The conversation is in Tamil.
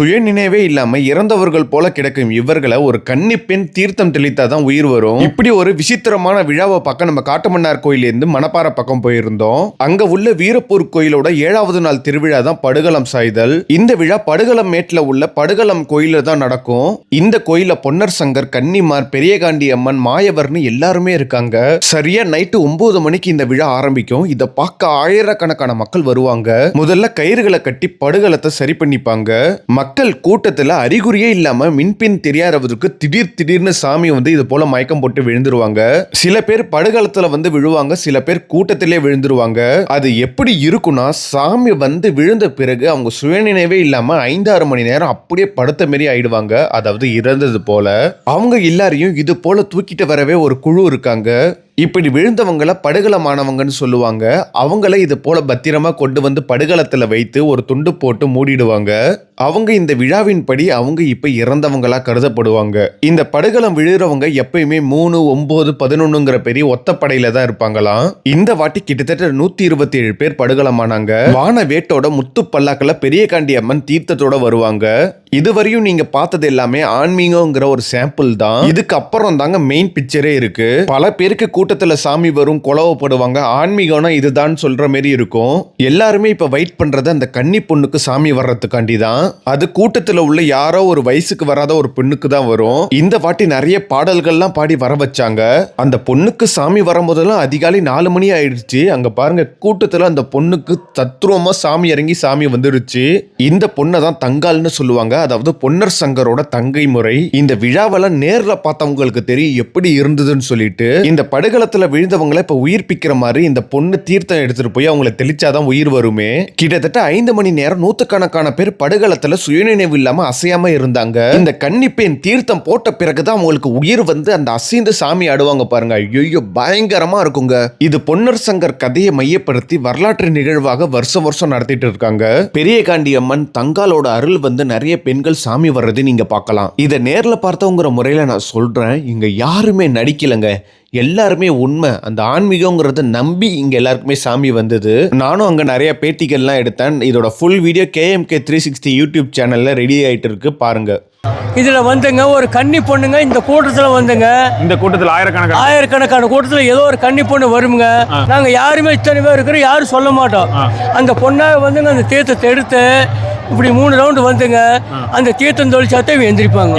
சுய நினைவே இல்லாம இறந்தவர்கள் போல கிடக்கும் இவர்களை ஒரு கன்னி பெண் தீர்த்தம் தெளித்தாதான் உயிர் வரும். இப்படி ஒரு விசித்திரமான விழாவை பார்க்க நம்ம காட்டுமன்னார் கோயில இருந்து மணப்பாறை பக்கம் போயிருந்தோம். அங்க உள்ள வீரப்பூர் கோயிலோட 7வது நாள் திருவிழா தான் படுகளம் சாய்தல். இந்த விழா படுகளம் மேட்ல உள்ள படுகளம் கோயில தான் நடக்கும். இந்த கோயில பொன்னர் சங்கர், கன்னிமார், பெரியகாண்டி அம்மன், மாயவர்னு எல்லாருமே இருக்காங்க. சரியா நைட்டு 9 மணிக்கு இந்த விழா ஆரம்பிக்கும். இத பார்க்க ஆயிரக்கணக்கான மக்கள் வருவாங்க. முதல்ல கயிறுகளை கட்டி படுகளத்தை சரி பண்ணிப்பாங்க. மக்கள் கூட்டத்துல அறிகுறியே இல்லாம மின்பின் தெரியாதவருக்கு திடீர்னு சாமி இது போல மயக்கம் போட்டு விழுந்துருவாங்க. சில பேர் படுகளத்துல விழுவாங்க, சில பேர் கூட்டத்திலே விழுந்துருவாங்க. அது எப்படி இருக்கும்னா, சாமி விழுந்த பிறகு அவங்க சுயநினைவே இல்லாம 5-6 மணி நேரம் அப்படியே படுத்த மாரி ஆயிடுவாங்க. அதாவது இறந்தது போல. அவங்க எல்லாரையும் இது போல தூக்கிட்டு வரவே ஒரு குழு இருக்காங்க. இப்படி விழுந்தவங்களை படுகளமானவங்கன்னு சொல்லுவாங்க. அவங்கள இது போல பத்திரமா கொண்டு படுகளத்துல வைத்து ஒரு துண்டு போட்டு மூடிடுவாங்க. அவங்க இந்த விழாவின் படி அவங்க இப்ப இறந்தவங்களா கருதப்படுவாங்க. இந்த படுகளம் விழுறவங்க எப்பயுமே 3, 9, 11ங்கிற பெரிய ஒத்தப்படையில தான் இருப்பாங்களாம். இந்த வாட்டி கிட்டத்தட்ட 127 பேர் படுகளமானாங்க. வான வேட்டோட முத்து பல்லாக்கல பெரியகாண்டி அம்மன் தீர்த்தத்தோட வருவாங்க. இதுவரையும் நீங்க பார்த்தது எல்லாமே ஆன்மீகங்கிற ஒரு சாம்பிள் தான். இதுக்கு அப்புறம் தாங்க மெயின் பிக்சரே இருக்கு. பல பேருக்கு கூட்டத்துல சாமி வரும், கொலவப்படுவாங்க. ஆன்மீகம்னா இதுதான் சொல்ற மாதிரி இருக்கும். எல்லாருமே இப்ப வெயிட் பண்றது அந்த கன்னி பொண்ணுக்கு சாமி வர்றதுக்காண்டி தான். அது கூட்டத்துல உள்ள யாரோ ஒரு வயசுக்கு வராத ஒரு பெண்ணுக்கு தான் வரும். இந்த வாட்டி நிறைய பாடல்கள்லாம் பாடி வர வச்சாங்க. அந்த பொண்ணுக்கு சாமி வரும்போதெல்லாம் அதிகாலை 4 மணி ஆயிடுச்சு. அங்க பாருங்க, கூட்டத்துல அந்த பொண்ணுக்கு தத்ரூபமா சாமி இறங்கி சாமி வந்துருச்சு. இந்த பொண்ணை தான் தங்கால்னு சொல்லுவாங்க. அதாவது பொன்னர் சங்கரோட தங்கை முறை. இந்த விழாவெல்லாம் நேர்ல பார்த்தவங்களுக்கு தெரியும் எப்படி இருந்ததுன்னு சொல்லிட்டு. இந்த படுகளத்துல விழுந்தவங்களை இப்ப உயிர்ப்பிக்கிற மாதிரி இந்த பொண்ணு தீர்த்தம் எடுத்துட்டு போய் அவங்களை தெளிச்சாதான் உயிர் வருமே. கிட்டத்தட்ட 5 மணி நேரம் நூத்துக்கணக்கான பேர் படுகளத்துல சுயநினைவு இல்லாம அசையாம இருந்தாங்க. இந்த கன்னிப்பெண் தீர்த்தம் போட்ட பிறகுதான் அவங்களுக்கு உயிர் அந்த அசைந்து சாமி ஆடுவாங்க பாருங்க. ஐயோ, பயங்கரமா இருக்குங்க. இது பொன்னர் சங்கர் கதையை மையப்படுத்தி வரலாற்று நிகழ்வாக வருஷம் நடத்திட்டு இருக்காங்க. பெரியகாண்டி அம்மன் தங்காலோட அருள் நிறைய பெண்கள் சாமி வர்றது நீங்க பார்க்கலாம். இதை நேர்ல பார்த்தவங்கிற முறையில நான் சொல்றேன், இங்க யாருமே நடிக்கலங்க. எல்லாருமே உண்மை. அந்த ஆன்மீகங்கிறத நம்பி இங்க எல்லாருக்குமே சாமி வந்தது. நானும் அங்க நிறைய பேட்டிகள்லாம் எடுத்தேன். இதோட ஃபுல் வீடியோ KMK 360 யூடியூப் சேனல்ல ரெடி ஆயிட்டு இருக்கு, பாருங்க. இதுல ஒரு கன்னி பொண்ணுங்க இந்த கூட்டத்துல இந்த கூட்டத்தில் ஆயிரக்கணக்கான கூட்டத்துல ஏதோ ஒரு கன்னி பொண்ணு வருங்க. நாங்க யாருமே இத்தனை பேர் இருக்கிறோம், யாரும் சொல்ல மாட்டோம். அந்த பொண்ணா அந்த தீர்த்தத்தை எடுத்து இப்படி 3 ரவுண்டு அந்த தீர்த்தம் தொழிற்சாத்தை எந்திரிப்பாங்க.